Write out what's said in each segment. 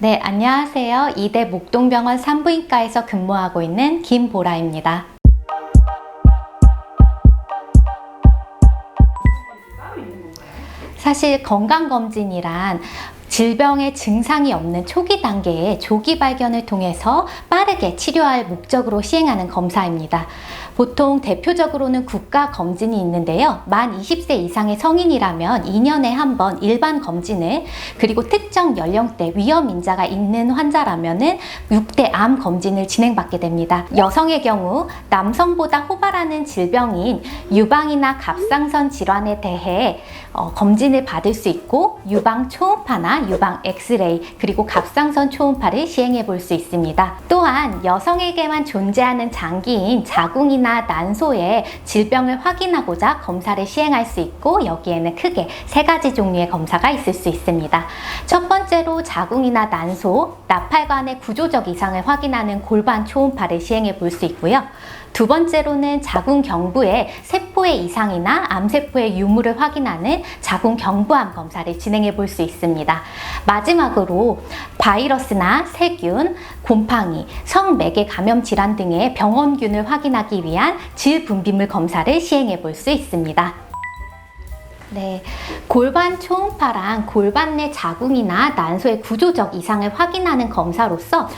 네, 안녕하세요. 이대 목동병원 산부인과에서 근무하고 있는 김보라입니다. 사실 건강검진이란 질병의 증상이 없는 초기 단계의 조기 발견을 통해서 빠르게 치료할 목적으로 시행하는 검사입니다. 보통 대표적으로는 국가검진이 있는데요. 만 20세 이상의 성인이라면 2년에 한 번 일반 검진을, 그리고 특정 연령대 위험인자가 있는 환자라면 6대 암 검진을 진행받게 됩니다. 여성의 경우 남성보다 호발하는 질병인 유방이나 갑상선 질환에 대해 검진을 받을 수 있고, 유방 초음파나 유방 엑스레이, 그리고 갑상선 초음파를 시행해 볼 수 있습니다. 또한 여성에게만 존재하는 장기인 자궁이나 난소의 질병을 확인하고자 검사를 시행할 수 있고, 여기에는 크게 3가지 종류의 검사가 있을 수 있습니다. 첫 번째로 자궁이나 난소, 나팔관의 구조적 이상을 확인하는 골반 초음파를 시행해 볼 수 있고요. 두 번째로는 자궁 경부의 세포의 이상이나 암세포의 유무를 확인하는 자궁 경부암 검사를 진행해 볼 수 있습니다. 마지막으로 바이러스나 세균, 곰팡이, 성매개 감염 질환 등의 병원균을 확인하기 위한 질분비물 검사를 시행해 볼 수 있습니다. 네, 골반 초음파랑 골반 내 자궁이나 난소의 구조적 이상을 확인하는 검사로서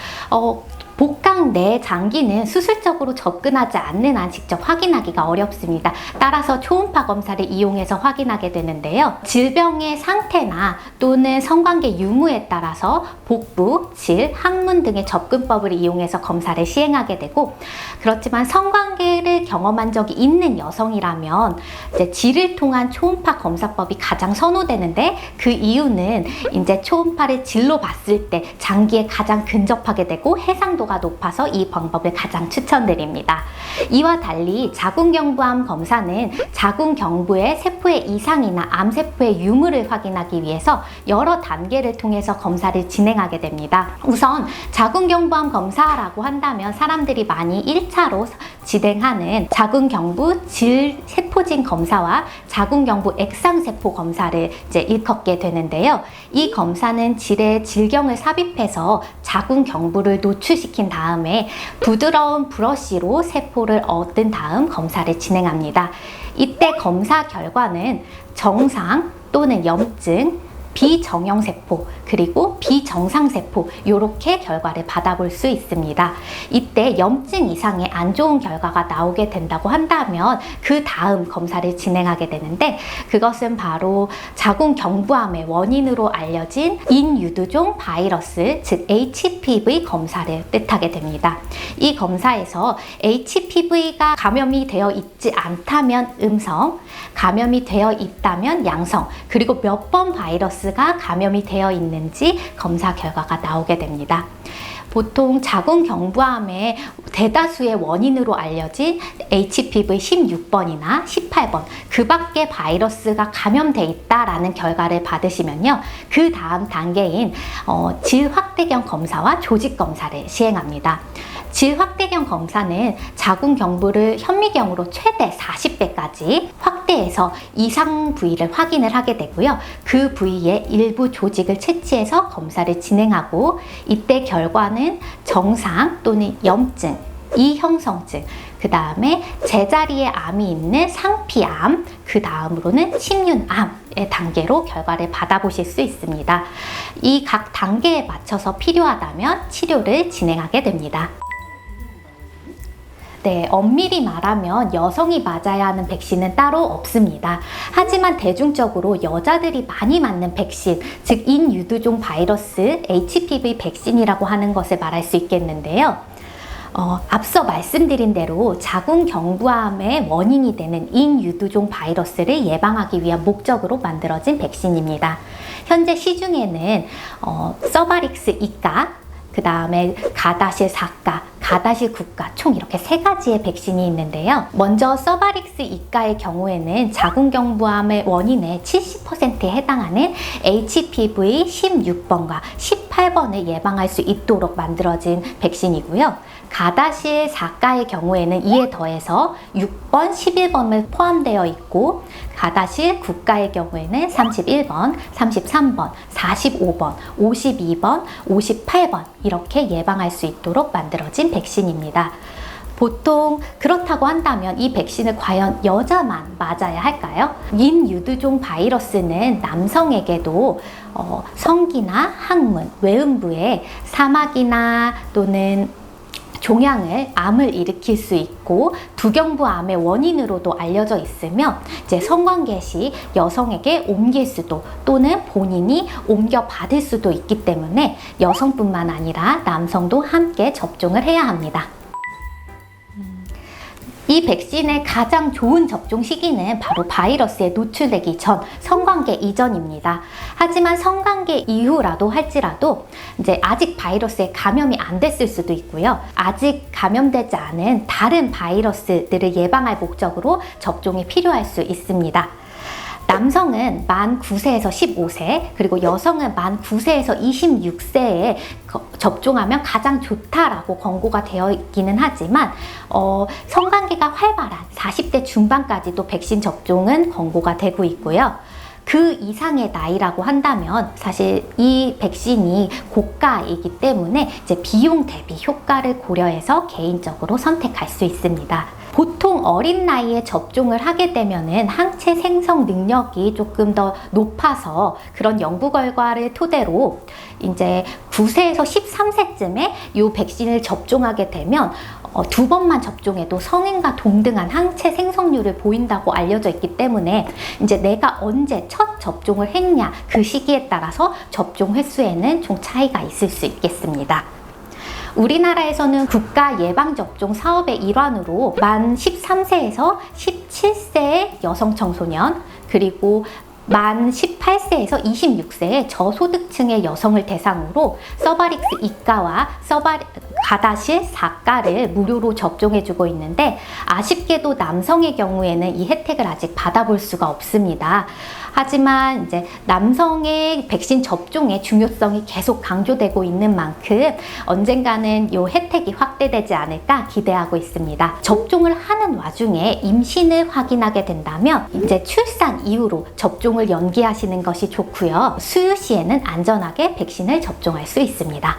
복강 내 장기는 수술적으로 접근하지 않는 한 직접 확인하기가 어렵습니다. 따라서 초음파 검사를 이용해서 확인하게 되는데요. 질병의 상태나 또는 성관계 유무에 따라서 복부, 질, 항문 등의 접근법을 이용해서 검사를 시행하게 되고, 그렇지만 성관계를 경험한 적이 있는 여성이라면 이제 질을 통한 초음파 검사법이 가장 선호되는데, 그 이유는 이제 초음파를 질로 봤을 때 장기에 가장 근접하게 되고 해상도가 높아서 이 방법을 가장 추천드립니다. 이와 달리 자궁경부암 검사는 자궁경부의 세포의 이상이나 암세포의 유무를 확인하기 위해서 여러 단계를 통해서 검사를 진행하게 됩니다. 우선 자궁경부암 검사라고 한다면 사람들이 많이 1차로 진행하는 자궁경부 질 세포진 검사와 자궁경부 액상세포 검사를 이제 일컫게 되는데요. 이 검사는 질에 질경을 삽입해서 자궁경부를 노출시킨 다음에 부드러운 브러쉬로 세포를 얻은 다음 검사를 진행합니다. 이때 검사 결과는 정상 또는 염증, 비정형세포, 그리고 비정상세포, 이렇게 결과를 받아볼 수 있습니다. 이때 염증 이상의 안 좋은 결과가 나오게 된다고 한다면 그 다음 검사를 진행하게 되는데, 그것은 바로 자궁경부암의 원인으로 알려진 인유두종 바이러스, 즉 HPV 검사를 뜻하게 됩니다. 이 검사에서 HPV가 감염이 되어 있지 않다면 음성, 감염이 되어 있다면 양성, 그리고 몇 번 바이러스가 감염이 되어 있는지 검사 결과가 나오게 됩니다. 보통 자궁경부암의 대다수의 원인으로 알려진 HPV 16번이나 18번, 그 밖에 바이러스가 감염돼 있다라는 결과를 받으시면요, 그 다음 단계인 질확대경 검사와 조직검사를 시행합니다. 질확대경 검사는 자궁경부를 현미경으로 최대 40배까지 확대해서 이상 부위를 확인을 하게 되고요. 그 부위에 일부 조직을 채취해서 검사를 진행하고, 이때 결과는 정상 또는 염증, 이형성증, 그 다음에 제자리에 암이 있는 상피암, 그 다음으로는 침륜암의 단계로 결과를 받아보실 수 있습니다. 이 각 단계에 맞춰서 필요하다면 치료를 진행하게 됩니다. 네, 엄밀히 말하면 여성이 맞아야 하는 백신은 따로 없습니다. 하지만 대중적으로 여자들이 많이 맞는 백신, 즉 인유두종 바이러스 HPV 백신이라고 하는 것을 말할 수 있겠는데요. 앞서 말씀드린 대로 자궁경부암의 원인이 되는 인유두종 바이러스를 예방하기 위한 목적으로 만들어진 백신입니다. 현재 시중에는 서바릭스 2가, 그 다음에 가다실 4가, 가다실 9가, 총 이렇게 3가지의 백신이 있는데요. 먼저 서바릭스 2가의 경우에는 자궁경부암의 원인의 70%에 해당하는 HPV 16번과 18번을 예방할 수 있도록 만들어진 백신이고요. 가다실 4가의 경우에는 이에 더해서 6번, 11번을 포함되어 있고 가다실 9가의 경우에는 31번, 33번, 45번, 52번, 58번 이렇게 예방할 수 있도록 만들어진 백신입니다. 보통 그렇다고 한다면 이 백신을 과연 여자만 맞아야 할까요? 인유두종 바이러스는 남성에게도 성기나 항문, 외음부에 사막이나 또는 종양을, 암을 일으킬 수 있고 두경부암의 원인으로도 알려져 있으며 이제 성관계 시 여성에게 옮길 수도 또는 본인이 옮겨받을 수도 있기 때문에 여성뿐만 아니라 남성도 함께 접종을 해야 합니다. 이 백신의 가장 좋은 접종 시기는 바로 바이러스에 노출되기 전, 성관계 이전입니다. 하지만 성관계 이후라도 할지라도 이제 아직 바이러스에 감염이 안 됐을 수도 있고요. 아직 감염되지 않은 다른 바이러스들을 예방할 목적으로 접종이 필요할 수 있습니다. 남성은 만 9세에서 15세, 그리고 여성은 만 9세에서 26세에 접종하면 가장 좋다라고 권고가 되어 있기는 하지만 성관계가 활발한 40대 중반까지도 백신 접종은 권고가 되고 있고요. 그 이상의 나이라고 한다면 사실 이 백신이 고가이기 때문에 이제 비용 대비 효과를 고려해서 개인적으로 선택할 수 있습니다. 보통 어린 나이에 접종을 하게 되면은 항체 생성 능력이 조금 더 높아서 그런 연구 결과를 토대로 이제 9세에서 13세쯤에 이 백신을 접종하게 되면 2번만 접종해도 성인과 동등한 항체 생성률을 보인다고 알려져 있기 때문에 이제 내가 언제 첫 접종을 했냐 그 시기에 따라서 접종 횟수에는 좀 차이가 있을 수 있겠습니다. 우리나라에서는 국가 예방접종 사업의 일환으로 만 13세에서 17세의 여성 청소년 그리고 만 18세에서 26세의 저소득층의 여성을 대상으로 서바릭스 2가와 가다실 4가를 무료로 접종해주고 있는데 아쉽게도 남성의 경우에는 이 혜택을 아직 받아볼 수가 없습니다. 하지만 이제 남성의 백신 접종의 중요성이 계속 강조되고 있는 만큼 언젠가는 이 혜택이 확대되지 않을까 기대하고 있습니다. 접종을 하는 와중에 임신을 확인하게 된다면 이제 출산 이후로 접종을 연기하시는 것이 좋고요. 수유 시에는 안전하게 백신을 접종할 수 있습니다.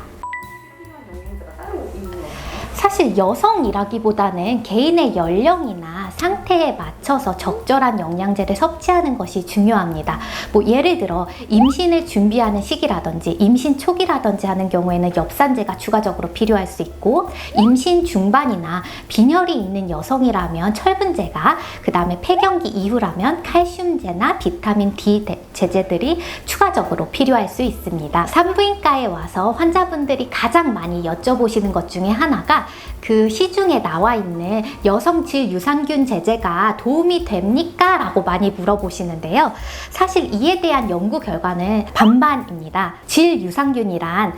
사실 여성이라기보다는 개인의 연령이나 상태에 맞춰서 적절한 영양제를 섭취하는 것이 중요합니다. 뭐 예를 들어 임신을 준비하는 시기라든지 임신 초기라든지 하는 경우에는 엽산제가 추가적으로 필요할 수 있고 임신 중반이나 빈혈이 있는 여성이라면 철분제가 그 다음에 폐경기 이후라면 칼슘제나 비타민 D 제제들이 추가적으로 필요할 수 있습니다. 산부인과에 와서 환자분들이 가장 많이 여쭤보시는 것 중에 하나가 그 시중에 나와 있는 여성 질 유산균 제제가 도움이 됩니까? 라고 많이 물어보시는데요. 사실 이에 대한 연구 결과는 반반입니다. 질 유산균이란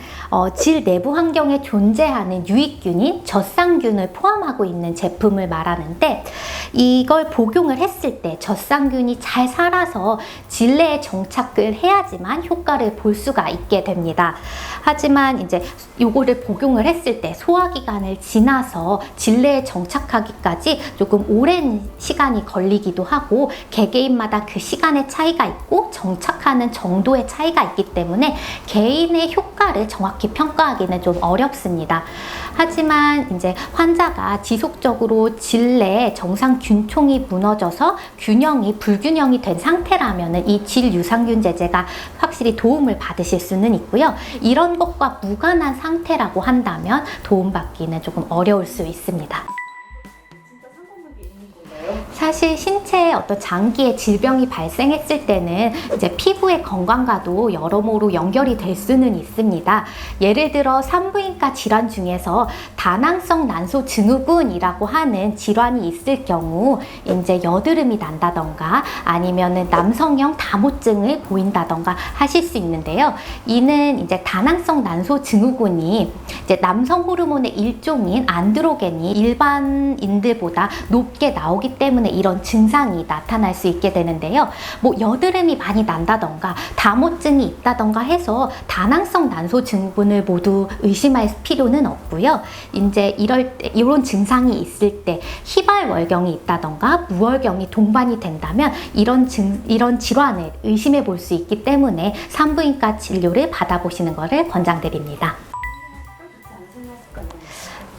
질 내부 환경에 존재하는 유익균인 젖산균을 포함하고 있는 제품을 말하는데 이걸 복용을 했을 때 젖산균이 잘 살아서 질 내에 정착을 해야지만 효과를 볼 수가 있게 됩니다. 하지만 이제 요거를 복용을 했을 때 소화기관을 지나서 질 내에 정착하기까지 조금 오랜 시간이 걸리기도 하고 개개인마다 그 시간의 차이가 있고 정착하는 정도의 차이가 있기 때문에 개인의 효과를 정확히 평가하기는 좀 어렵습니다. 하지만 이제 환자가 지속적으로 질 내에 정상 균총이 무너져서 불균형이 된 상태라면 이 질 유산균 제제가 확실히 도움을 받으실 수는 있고요. 이런 것과 무관한 상태라고 한다면 도움받기는 조금 어려울 수 있습니다. 사실 신체에 어떤 장기의 질병이 발생했을 때는 이제 피부의 건강과도 여러모로 연결이 될 수는 있습니다. 예를 들어 산부인과 질환 중에서 다낭성 난소 증후군이라고 하는 질환이 있을 경우 이제 여드름이 난다던가 아니면은 남성형 다모증을 보인다던가 하실 수 있는데요. 이는 이제 다낭성 난소 증후군이 이제 남성 호르몬의 일종인 안드로겐이 일반인들보다 높게 나오기 때문에 이런 증상이 나타날 수 있게 되는데요. 뭐 여드름이 많이 난다던가 다모증이 있다던가 해서 다낭성 난소 증후군을 모두 의심할 필요는 없고요. 이제 이런 증상이 있을 때 희발월경이 있다던가 무월경이 동반이 된다면 이런 질환을 의심해 볼 수 있기 때문에 산부인과 진료를 받아보시는 것을 권장드립니다.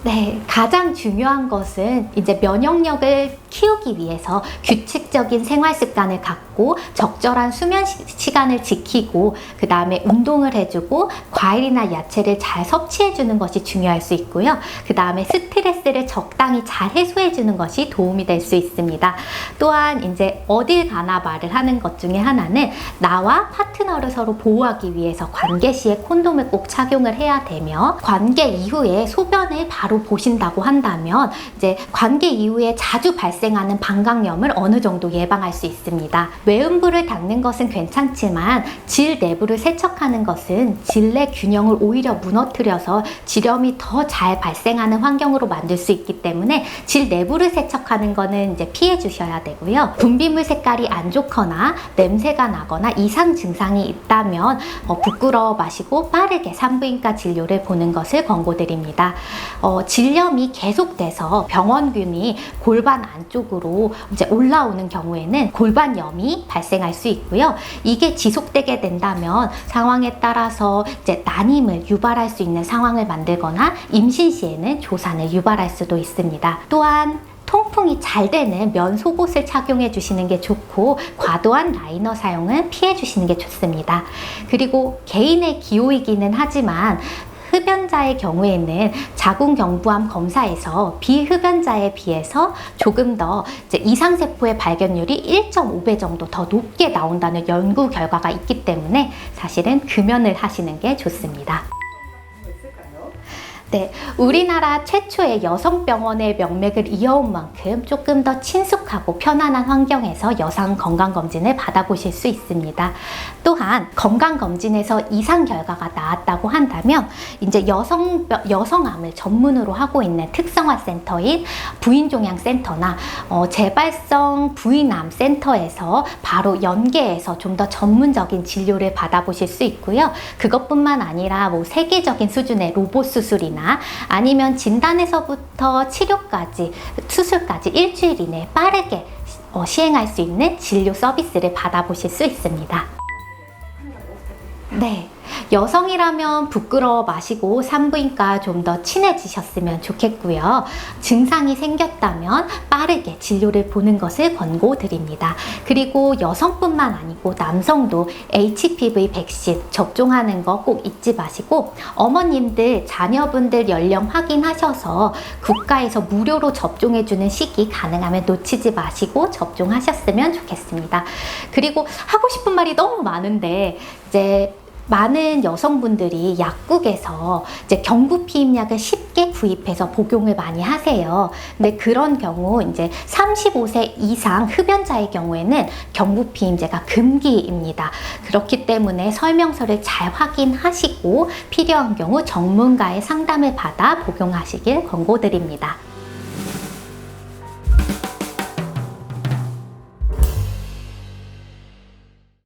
네, 가장 중요한 것은 이제 면역력을 키우기 위해서 규칙적인 생활 습관을 갖고 적절한 수면 시간을 지키고 그 다음에 운동을 해주고 과일이나 야채를 잘 섭취해주는 것이 중요할 수 있고요. 그 다음에 스트레스를 적당히 잘 해소해주는 것이 도움이 될 수 있습니다. 또한 이제 어딜 가나 말을 하는 것 중에 하나는 나와 파트너를 서로 보호하기 위해서 관계 시에 콘돔을 꼭 착용을 해야 되며 관계 이후에 소변을 바로 보신다고 한다면 이제 관계 이후에 자주 발생하는 방광염을 어느 정도 예방할 수 있습니다. 외음부를 닦는 것은 괜찮지만 질 내부를 세척하는 것은 질 내 균형을 오히려 무너뜨려서 질염이 더 잘 발생하는 환경으로 만들 수 있기 때문에 질 내부를 세척하는 거는 이제 피해 주셔야 되고요. 분비물 색깔이 안 좋거나 냄새가 나거나 이상 증상이 있다면 부끄러워 마시고 빠르게 산부인과 진료를 보는 것을 권고드립니다. 질염이 계속돼서 병원균이 골반 안쪽으로 이제 올라오는 경우에는 골반염이 발생할 수 있고요. 이게 지속되게 된다면 상황에 따라서 이제 난임을 유발할 수 있는 상황을 만들거나 임신 시에는 조산을 유발할 수도 있습니다. 또한 통풍이 잘 되는 면 속옷을 착용해 주시는 게 좋고 과도한 라이너 사용은 피해 주시는 게 좋습니다. 그리고 개인의 기호이기는 하지만 흡연자의 경우에는 자궁경부암 검사에서 비흡연자에 비해서 조금 더 이상세포의 발견율이 1.5배 정도 더 높게 나온다는 연구 결과가 있기 때문에 사실은 금연을 하시는 게 좋습니다. 네, 우리나라 최초의 여성병원의 명맥을 이어온 만큼 조금 더 친숙하고 편안한 환경에서 여성 건강검진을 받아보실 수 있습니다. 또한 건강검진에서 이상 결과가 나왔다고 한다면 이제 여성암을 전문으로 하고 있는 특성화센터인 부인종양센터나 재발성 부인암 센터에서 바로 연계해서 좀 더 전문적인 진료를 받아보실 수 있고요. 그것뿐만 아니라 뭐 세계적인 수준의 로봇 수술이나 아니면 진단에서부터 치료까지 수술까지 일주일 이내 빠르게 시행할 수 있는 진료 서비스를 받아보실 수 있습니다. 네, 여성이라면 부끄러워 마시고 산부인과 좀 더 친해지셨으면 좋겠고요. 증상이 생겼다면 빠르게 진료를 보는 것을 권고드립니다. 그리고 여성뿐만 아니고 남성도 HPV 백신 접종하는 거 꼭 잊지 마시고 어머님들 자녀분들 연령 확인하셔서 국가에서 무료로 접종해주는 시기 가능하면 놓치지 마시고 접종하셨으면 좋겠습니다. 그리고 하고 싶은 말이 너무 많은데 이제 많은 여성분들이 약국에서 이제 경부 피임약을 쉽게 구입해서 복용을 많이 하세요. 근데 그런 경우 이제 35세 이상 흡연자의 경우에는 경부 피임제가 금기입니다. 그렇기 때문에 설명서를 잘 확인하시고 필요한 경우 전문가의 상담을 받아 복용하시길 권고드립니다.